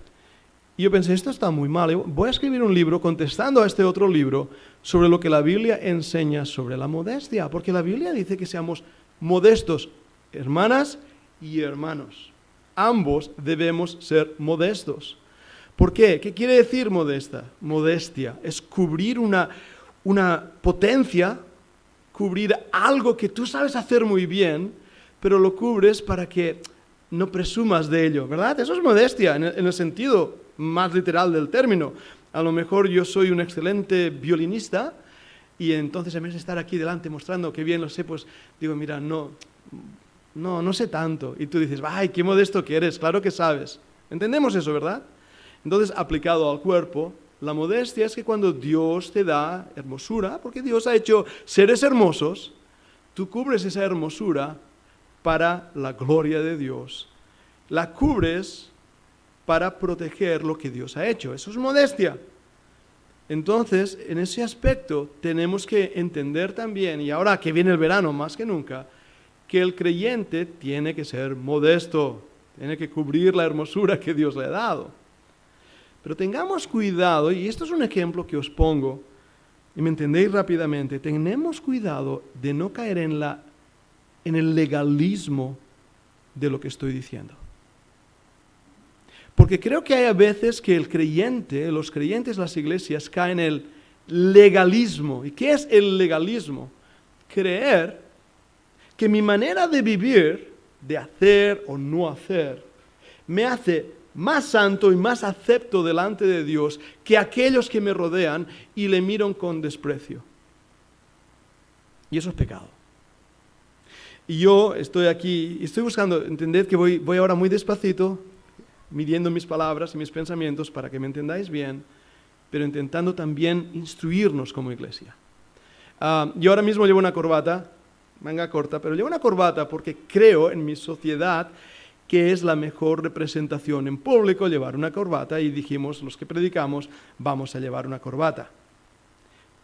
Y yo pensé, esto está muy mal. Voy a escribir un libro contestando a este otro libro sobre lo que la Biblia enseña sobre la modestia, porque la Biblia dice que seamos modestos, hermanas y hermanos. Ambos debemos ser modestos. ¿Por qué? ¿Qué quiere decir modestia? Es cubrir una potencia, cubrir algo que tú sabes hacer muy bien, pero lo cubres para que no presumas de ello, ¿verdad? Eso es modestia en el sentido más literal del término. A lo mejor yo soy un excelente violinista y entonces en vez de estar aquí delante mostrando que bien lo sé, pues digo, mira, no sé tanto. Y tú dices, ¡ay, qué modesto que eres! Claro que sabes. ¿Entendemos eso, verdad? Entonces, aplicado al cuerpo, la modestia es que cuando Dios te da hermosura, porque Dios ha hecho seres hermosos, tú cubres esa hermosura para la gloria de Dios. La cubres para proteger lo que Dios ha hecho. Eso es modestia. Entonces, en ese aspecto tenemos que entender también, y ahora que viene el verano más que nunca, que el creyente tiene que ser modesto, tiene que cubrir la hermosura que Dios le ha dado. Pero tengamos cuidado, y esto es un ejemplo que os pongo, y me entendéis rápidamente, tenemos cuidado de no caer en el legalismo de lo que estoy diciendo. Porque creo que hay a veces que los creyentes, las iglesias, caen en el legalismo. ¿Y qué es el legalismo? Creer que mi manera de vivir, de hacer o no hacer, me hace más santo y más acepto delante de Dios que aquellos que me rodean y le miran con desprecio. Y eso es pecado. Y yo estoy aquí, estoy buscando, entended que voy ahora muy despacito, midiendo mis palabras y mis pensamientos para que me entendáis bien, pero intentando también instruirnos como iglesia. Yo ahora mismo llevo una corbata, manga corta, pero llevo una corbata porque creo en mi sociedad que es la mejor representación en público llevar una corbata, y dijimos, los que predicamos, vamos a llevar una corbata.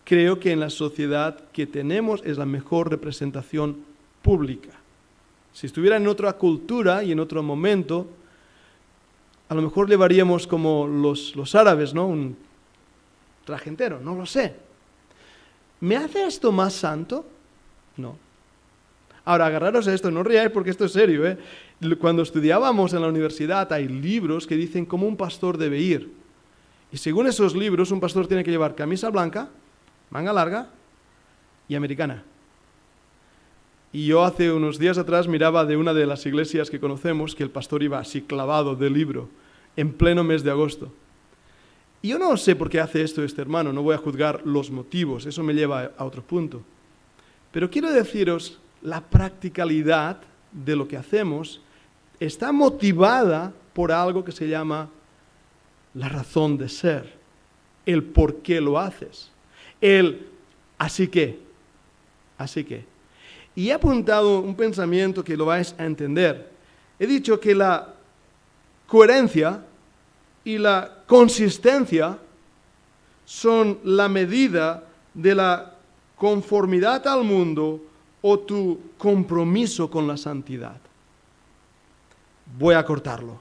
Creo que en la sociedad que tenemos es la mejor representación pública. Si estuviera en otra cultura y en otro momento, a lo mejor llevaríamos como los árabes, ¿no? Un traje entero, no lo sé. ¿Me hace esto más santo? No. Ahora, agarraros a esto, no ríais porque esto es serio, ¿eh? Cuando estudiábamos en la universidad hay libros que dicen cómo un pastor debe ir. Y según esos libros, un pastor tiene que llevar camisa blanca, manga larga y americana. Y yo hace unos días atrás miraba de una de las iglesias que conocemos que el pastor iba así clavado del libro en pleno mes de agosto. Y yo no sé por qué hace esto este hermano, no voy a juzgar los motivos, eso me lleva a otro punto. Pero quiero deciros, la practicalidad de lo que hacemos está motivada por algo que se llama la razón de ser, el por qué lo haces, el así que. Y he apuntado un pensamiento que lo vais a entender. He dicho que la coherencia y la consistencia son la medida de la conformidad al mundo o tu compromiso con la santidad. Voy a cortarlo.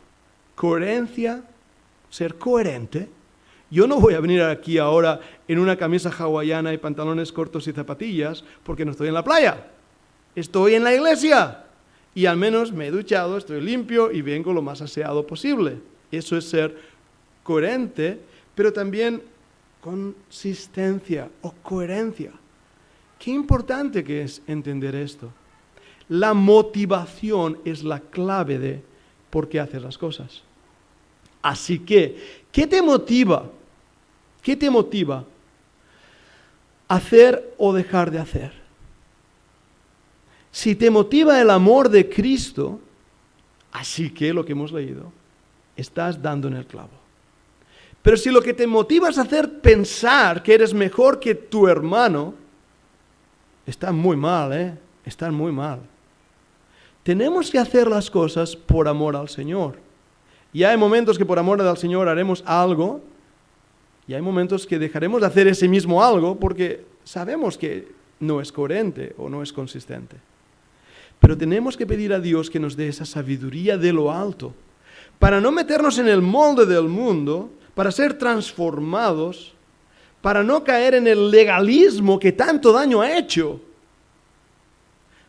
Coherencia, ser coherente. Yo no voy a venir aquí ahora en una camisa hawaiana y pantalones cortos y zapatillas porque no estoy en la playa. Estoy en la iglesia y al menos me he duchado, estoy limpio y vengo lo más aseado posible. Eso es ser coherente, pero también consistencia o coherencia. Qué importante que es entender esto. La motivación es la clave de por qué haces las cosas. Así que, ¿qué te motiva? ¿Qué te motiva hacer o dejar de hacer? Si te motiva el amor de Cristo, así que lo que hemos leído, estás dando en el clavo. Pero si lo que te motiva es hacer pensar que eres mejor que tu hermano, está muy mal, está muy mal. Tenemos que hacer las cosas por amor al Señor. Y hay momentos que por amor al Señor haremos algo, y hay momentos que dejaremos de hacer ese mismo algo porque sabemos que no es coherente o no es consistente. Pero tenemos que pedir a Dios que nos dé esa sabiduría de lo alto, para no meternos en el molde del mundo, para ser transformados, para no caer en el legalismo que tanto daño ha hecho,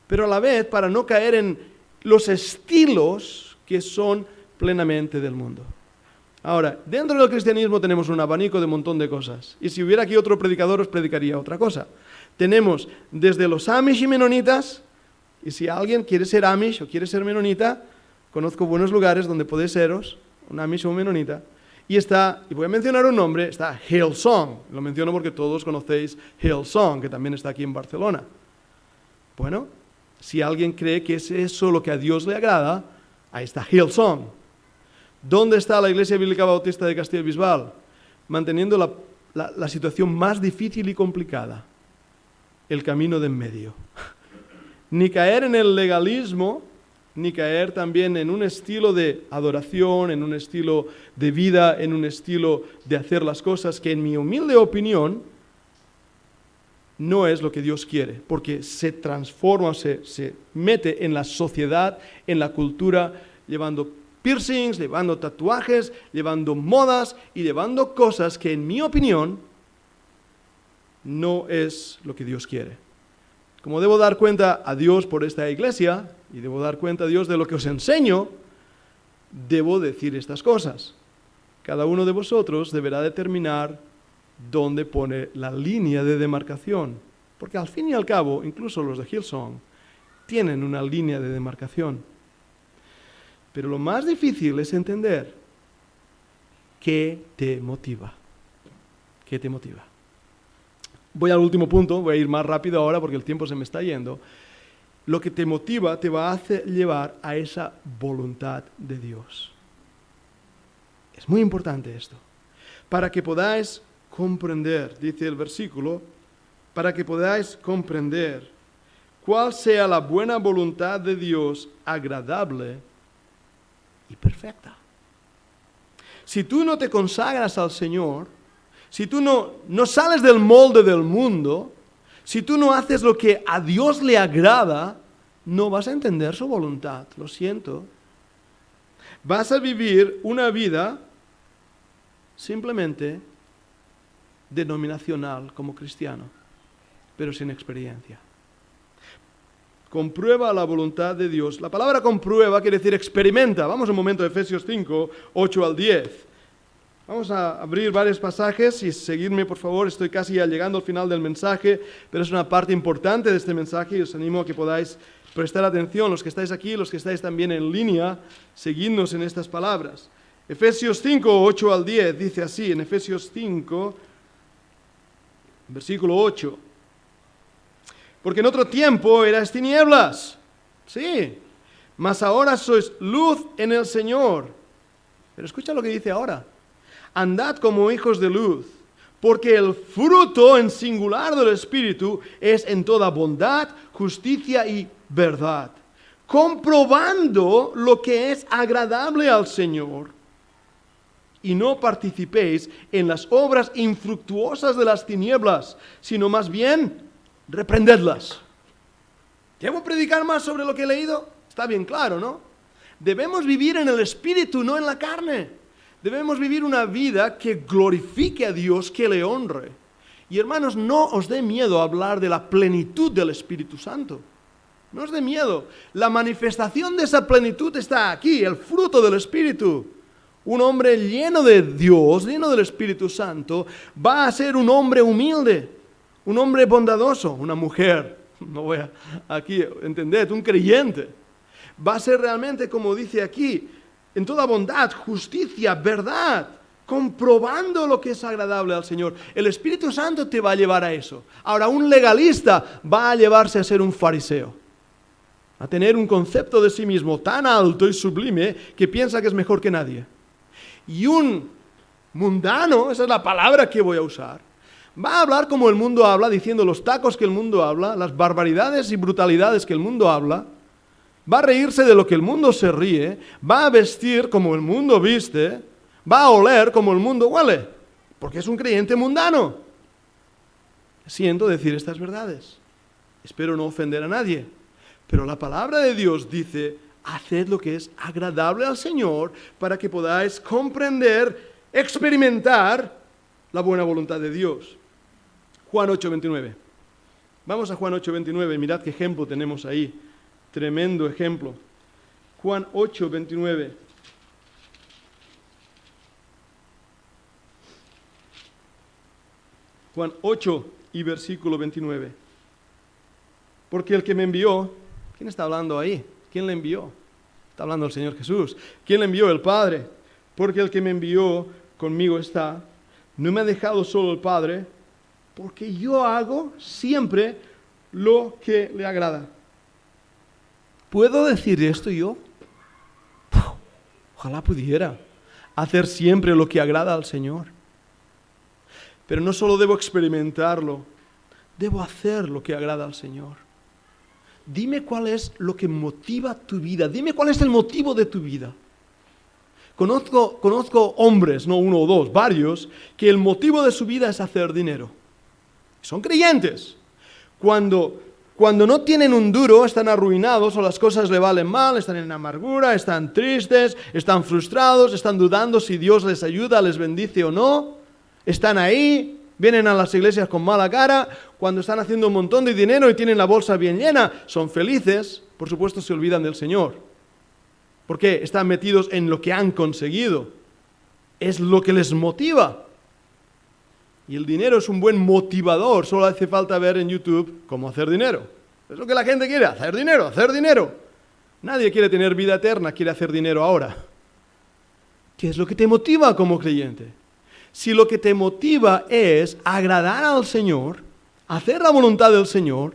pero a la vez para no caer en los estilos que son plenamente del mundo. Ahora, dentro del cristianismo tenemos un abanico de un montón de cosas, y si hubiera aquí otro predicador os predicaría otra cosa. Tenemos desde los Amish y menonitas, y si alguien quiere ser Amish o quiere ser menonita, conozco buenos lugares donde podéis seros, un Amish o un menonita, y voy a mencionar un nombre, está Hillsong, lo menciono porque todos conocéis Hillsong, que también está aquí en Barcelona. Bueno, si alguien cree que es eso lo que a Dios le agrada, ahí está Hillsong. ¿Dónde está la Iglesia Bíblica Bautista de Castilla-Bisbal? Manteniendo la situación más difícil y complicada, el camino de en medio. Ni caer en el legalismo, ni caer también en un estilo de adoración, en un estilo de vida, en un estilo de hacer las cosas que en mi humilde opinión no es lo que Dios quiere, porque se transforma, se mete en la sociedad, en la cultura, llevando piercings, llevando tatuajes, llevando modas y llevando cosas que en mi opinión no es lo que Dios quiere. Como debo dar cuenta a Dios por esta iglesia, y debo dar cuenta a Dios de lo que os enseño, debo decir estas cosas. Cada uno de vosotros deberá determinar dónde pone la línea de demarcación, porque al fin y al cabo, incluso los de Hillsong tienen una línea de demarcación. Pero lo más difícil es entender qué te motiva. ¿Qué te motiva? Voy al último punto, voy a ir más rápido ahora porque el tiempo se me está yendo. Lo que te motiva te va a hacer llevar a esa voluntad de Dios. Es muy importante esto. Para que podáis comprender, dice el versículo, para que podáis comprender cuál sea la buena voluntad de Dios, agradable y perfecta. Si tú no te consagras al Señor, si tú no sales del molde del mundo, si tú no haces lo que a Dios le agrada, no vas a entender su voluntad, lo siento. Vas a vivir una vida simplemente denominacional como cristiano, pero sin experiencia. Comprueba la voluntad de Dios. La palabra comprueba quiere decir experimenta. Vamos un momento a Efesios 5, 8 al 10. Vamos a abrir varios pasajes y seguidme, por favor. Estoy casi ya llegando al final del mensaje, pero es una parte importante de este mensaje y os animo a que podáis prestar atención. Los que estáis aquí, los que estáis también en línea, seguidnos en estas palabras. Efesios 5, 8 al 10 dice así, en Efesios 5, versículo 8. Porque en otro tiempo erais tinieblas, sí, mas ahora sois luz en el Señor. Pero escucha lo que dice ahora. Andad como hijos de luz, porque el fruto en singular del Espíritu es en toda bondad, justicia y verdad, comprobando lo que es agradable al Señor, y no participéis en las obras infructuosas de las tinieblas, sino más bien reprendedlas. ¿Debo predicar más sobre lo que he leído? Está bien claro, ¿no? Debemos vivir en el Espíritu, no en la carne. Debemos vivir una vida que glorifique a Dios, que le honre. Y hermanos, no os dé miedo hablar de la plenitud del Espíritu Santo. No os dé miedo. La manifestación de esa plenitud está aquí, el fruto del Espíritu. Un hombre lleno de Dios, lleno del Espíritu Santo, va a ser un hombre humilde, un hombre bondadoso, una mujer, no voy a aquí entender, un creyente. Va a ser realmente, como dice aquí, en toda bondad, justicia, verdad, comprobando lo que es agradable al Señor. El Espíritu Santo te va a llevar a eso. Ahora, un legalista va a llevarse a ser un fariseo, a tener un concepto de sí mismo tan alto y sublime que piensa que es mejor que nadie. Y un mundano, esa es la palabra que voy a usar, va a hablar como el mundo habla, diciendo los tacos que el mundo habla, las barbaridades y brutalidades que el mundo habla, va a reírse de lo que el mundo se ríe, va a vestir como el mundo viste, va a oler como el mundo huele, porque es un creyente mundano. Siento decir estas verdades, espero no ofender a nadie, pero la palabra de Dios dice: haced lo que es agradable al Señor para que podáis comprender, experimentar la buena voluntad de Dios. Juan 8:29. Vamos a Juan 8:29, mirad qué ejemplo tenemos ahí. Tremendo ejemplo. Juan 8:29. Juan 8 y versículo 29. Porque el que me envió, ¿quién está hablando ahí? ¿Quién le envió? Está hablando el Señor Jesús. ¿Quién le envió? El Padre. Porque el que me envió conmigo está. No me ha dejado solo el Padre, porque yo hago siempre lo que le agrada. ¿Puedo decir esto yo? Ojalá pudiera hacer siempre lo que agrada al Señor. Pero no solo debo experimentarlo, debo hacer lo que agrada al Señor. Dime cuál es lo que motiva tu vida. Dime cuál es el motivo de tu vida. Conozco hombres, no uno o dos, varios, que el motivo de su vida es hacer dinero. Son creyentes. Cuando no tienen un duro, están arruinados o las cosas le valen mal, están en amargura, están tristes, están frustrados, están dudando si Dios les ayuda, les bendice o no. Están ahí, vienen a las iglesias con mala cara. Cuando están haciendo un montón de dinero y tienen la bolsa bien llena, son felices. Por supuesto, se olvidan del Señor. ¿Por qué? Están metidos en lo que han conseguido. Es lo que les motiva. Y el dinero es un buen motivador. Solo hace falta ver en YouTube cómo hacer dinero. Es lo que la gente quiere, hacer dinero, hacer dinero. Nadie quiere tener vida eterna, quiere hacer dinero ahora. ¿Qué es lo que te motiva como creyente? Si lo que te motiva es agradar al Señor, hacer la voluntad del Señor,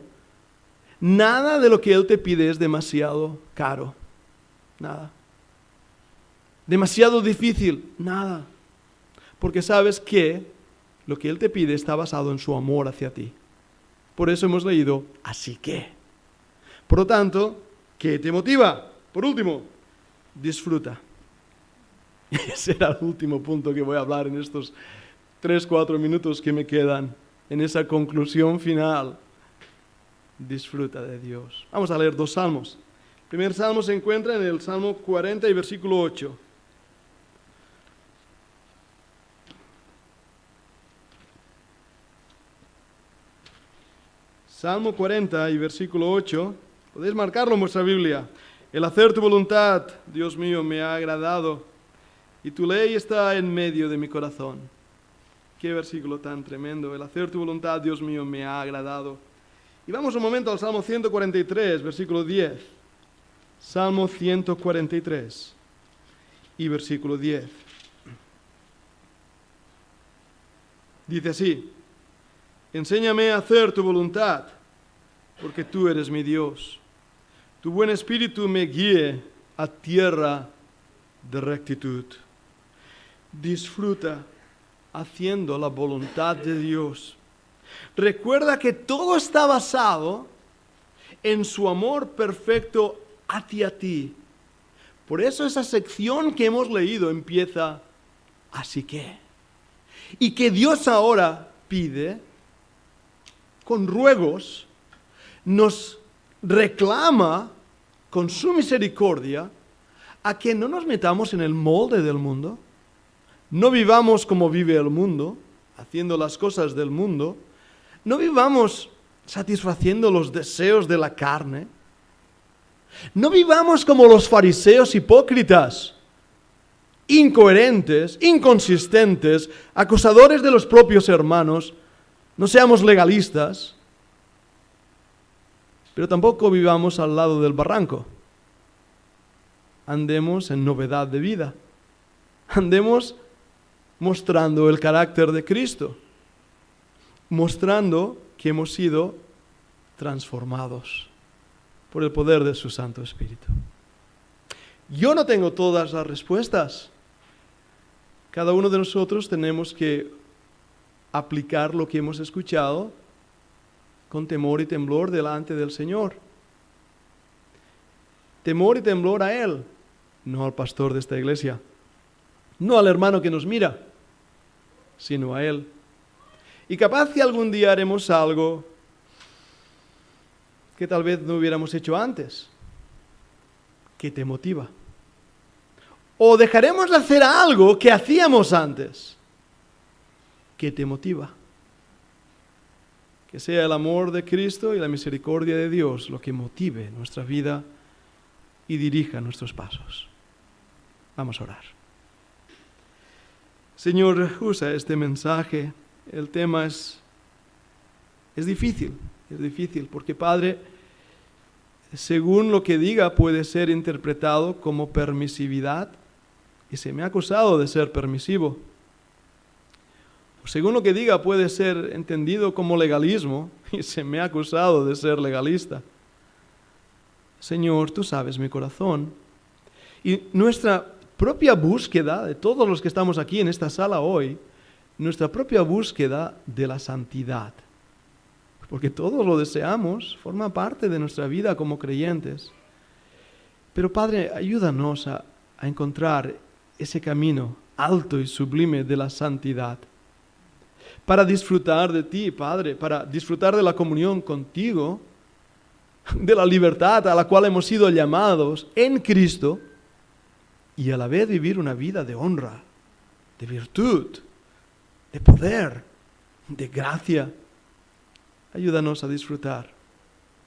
nada de lo que Él te pide es demasiado caro. Nada. Demasiado difícil. Nada. Porque sabes que lo que Él te pide está basado en su amor hacia ti. Por eso hemos leído, así que. Por lo tanto, ¿qué te motiva? Por último, disfruta. Ese será el último punto que voy a hablar en estos 3-4 minutos que me quedan, en esa conclusión final. Disfruta de Dios. Vamos a leer 2 salmos. El primer salmo se encuentra en el Salmo 40 y versículo 8. Salmo 40 y versículo 8. Podéis marcarlo en vuestra Biblia. El hacer tu voluntad, Dios mío, me ha agradado, y tu ley está en medio de mi corazón. Qué versículo tan tremendo. El hacer tu voluntad, Dios mío, me ha agradado. Y vamos un momento al Salmo 143, versículo 10. Salmo 143 y versículo 10. Dice así: enséñame a hacer tu voluntad, porque tú eres mi Dios. Tu buen espíritu me guíe a tierra de rectitud. Disfruta haciendo la voluntad de Dios. Recuerda que todo está basado en su amor perfecto hacia ti. Por eso esa sección que hemos leído empieza así que. Y que Dios ahora pide, con ruegos, nos reclama con su misericordia a que no nos metamos en el molde del mundo, no vivamos como vive el mundo, haciendo las cosas del mundo, no vivamos satisfaciendo los deseos de la carne, no vivamos como los fariseos hipócritas, incoherentes, inconsistentes, acusadores de los propios hermanos. No seamos legalistas, pero tampoco vivamos al lado del barranco. Andemos en novedad de vida. Andemos mostrando el carácter de Cristo, mostrando que hemos sido transformados por el poder de su Santo Espíritu. Yo no tengo todas las respuestas. Cada uno de nosotros tenemos que aplicar lo que hemos escuchado con temor y temblor delante del Señor. Temor y temblor a Él, no al pastor de esta iglesia, no al hermano que nos mira, sino a Él. Y capaz que algún día haremos algo que tal vez no hubiéramos hecho antes. ¿Qué te motiva? O dejaremos de hacer algo que hacíamos antes. ¿Qué te motiva? Que sea el amor de Cristo y la misericordia de Dios lo que motive nuestra vida y dirija nuestros pasos. Vamos a orar. Señor, usa este mensaje. El tema es difícil porque, Padre, según lo que diga puede ser interpretado como permisividad y se me ha acusado de ser permisivo. O según lo que diga puede ser entendido como legalismo y se me ha acusado de ser legalista. Señor, tú sabes mi corazón. Y nuestra propia búsqueda, de todos los que estamos aquí en esta sala hoy, nuestra propia búsqueda de la santidad, porque todos lo deseamos, forma parte de nuestra vida como creyentes. Pero Padre, ayúdanos a encontrar ese camino alto y sublime de la santidad, para disfrutar de ti, Padre, para disfrutar de la comunión contigo, de la libertad a la cual hemos sido llamados en Cristo, y a la vez vivir una vida de honra, de virtud, de poder, de gracia. Ayúdanos a disfrutar,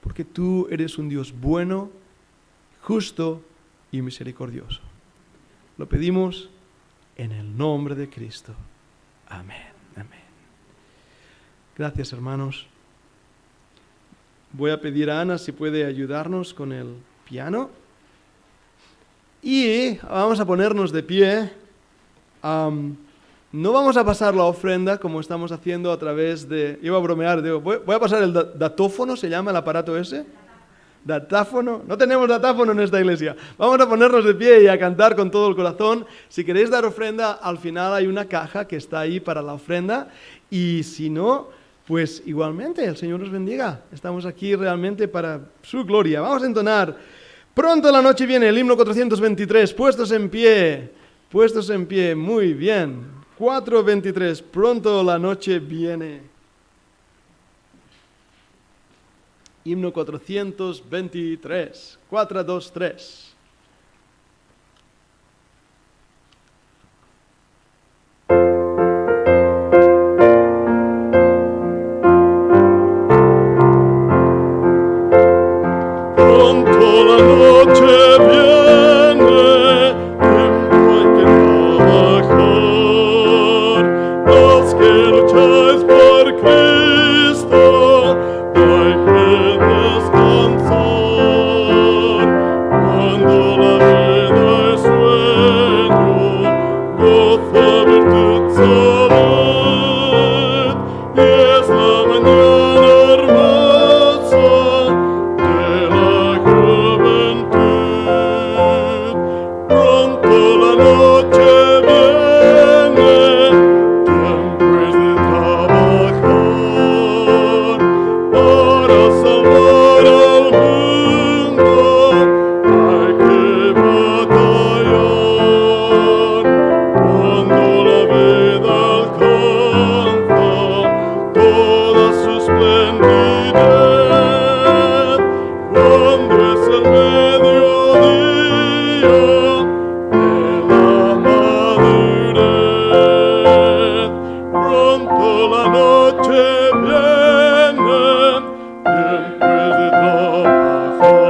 porque tú eres un Dios bueno, justo y misericordioso. Lo pedimos en el nombre de Cristo. Amén. Amén. Gracias, hermanos. Voy a pedir a Ana si puede ayudarnos con el piano. Y vamos a ponernos de pie. No vamos a pasar la ofrenda como estamos haciendo a través de... Iba a bromear, digo, voy a pasar el datófono, ¿se llama el aparato ese? ¿Datáfono? No tenemos datáfono en esta iglesia. Vamos a ponernos de pie y a cantar con todo el corazón. Si queréis dar ofrenda, al final hay una caja que está ahí para la ofrenda. Y si no, pues igualmente, el Señor os bendiga. Estamos aquí realmente para su gloria. Vamos a entonar. Pronto la noche viene, el himno 423. Puestos en pie, muy bien. 4:23, pronto la noche viene. Himno 423, 4, 2, 3. Pronto la noche viene, tiempo hay que trabajar. Los que lucháis por Cristo, hay que descansar. Cuando la vida es sueño, goza virtud, salud, y es la mañana hermosa de la juventud. Pronto la noche viene, tiempo es de trabajar para salvar al mundo. Hay que batallar. Cuando la vida alcanza toda su esplendidez, cuando es el mediodía de la madurez. Pronto la noche viene, tiempo es de trabajar.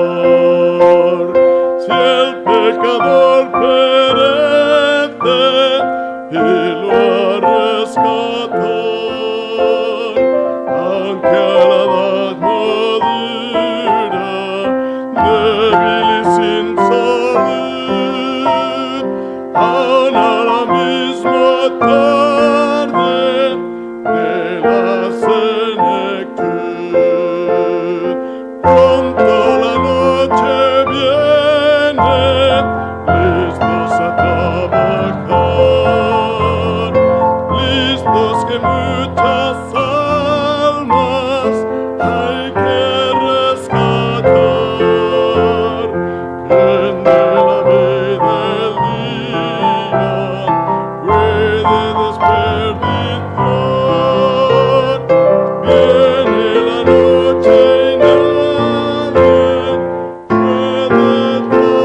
Si el pecador perece, Él lo ha rescatar. Aunque a la edad madura, débil y sin salud, aún a la misma tarde de la senectud. Pronto la noche viene, listos a trabajar, listos que muchas almas hay que rescatar. Que en la vida el día puede desperdiciar. Viene la noche y nadie puede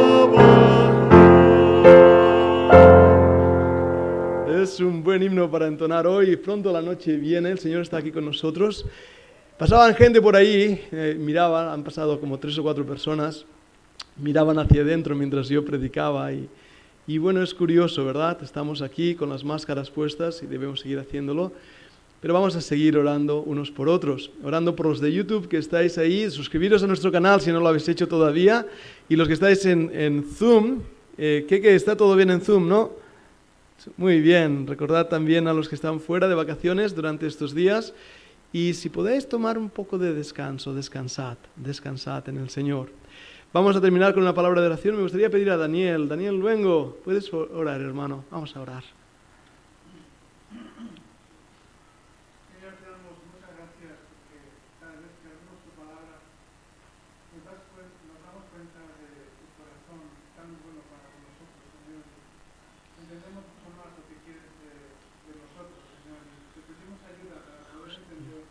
trabajar. Es un buen himno para entonar hoy. Pronto la noche viene, el Señor está aquí con nosotros. Pasaban gente por ahí, miraban, han pasado como 3 o 4 personas, miraban hacia adentro mientras yo predicaba y bueno, es curioso, ¿verdad? Estamos aquí con las máscaras puestas y debemos seguir haciéndolo, pero vamos a seguir orando unos por otros, orando por los de YouTube que estáis ahí, suscribiros a nuestro canal si no lo habéis hecho todavía, y los que estáis en Zoom, que está todo bien en Zoom, ¿no? Muy bien, recordad también a los que están fuera de vacaciones durante estos días, y si podéis tomar un poco de descanso, descansad en el Señor. Vamos a terminar con una palabra de oración. Me gustaría pedir a Daniel. Daniel Luengo, ¿puedes orar, hermano? Vamos a orar. Señor, te damos muchas gracias porque cada vez que abrimos tu palabra nos damos cuenta de tu corazón tan bueno para con nosotros, Señor. Entendemos mucho más lo que quieres de nosotros, Señor. Te pedimos ayuda para poder entender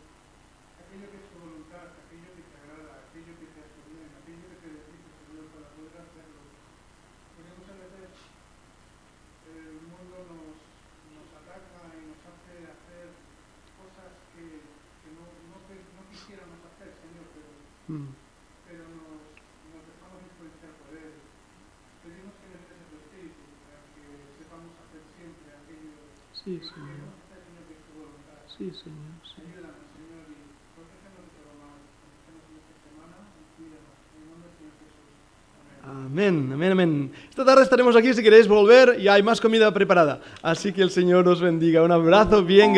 aquello que es tu voluntad, aquello que te agrada, aquello que te hace bien, aquello que te bendice, Señor, para poder hacerlo. Porque muchas veces el mundo nos ataca y nos hace hacer cosas que no quisiéramos hacer, Señor, pero nos dejamos influenciar por Él. Pedimos que nos des tu espíritu para que sepamos hacer siempre aquello Sí, que Señor. queremos hacer, Señor, que es tu voluntad. Sí, Señor. Sí. Ayúdanos, Señor, y protégenos de todo mal. Protégenos en esta semana y cuídanos. En el nombre del Señor Jesús. Amén. Amén, amén, amén. Esta tarde estaremos aquí si queréis volver y hay más comida preparada. Así que el Señor os bendiga. Un abrazo bien grande.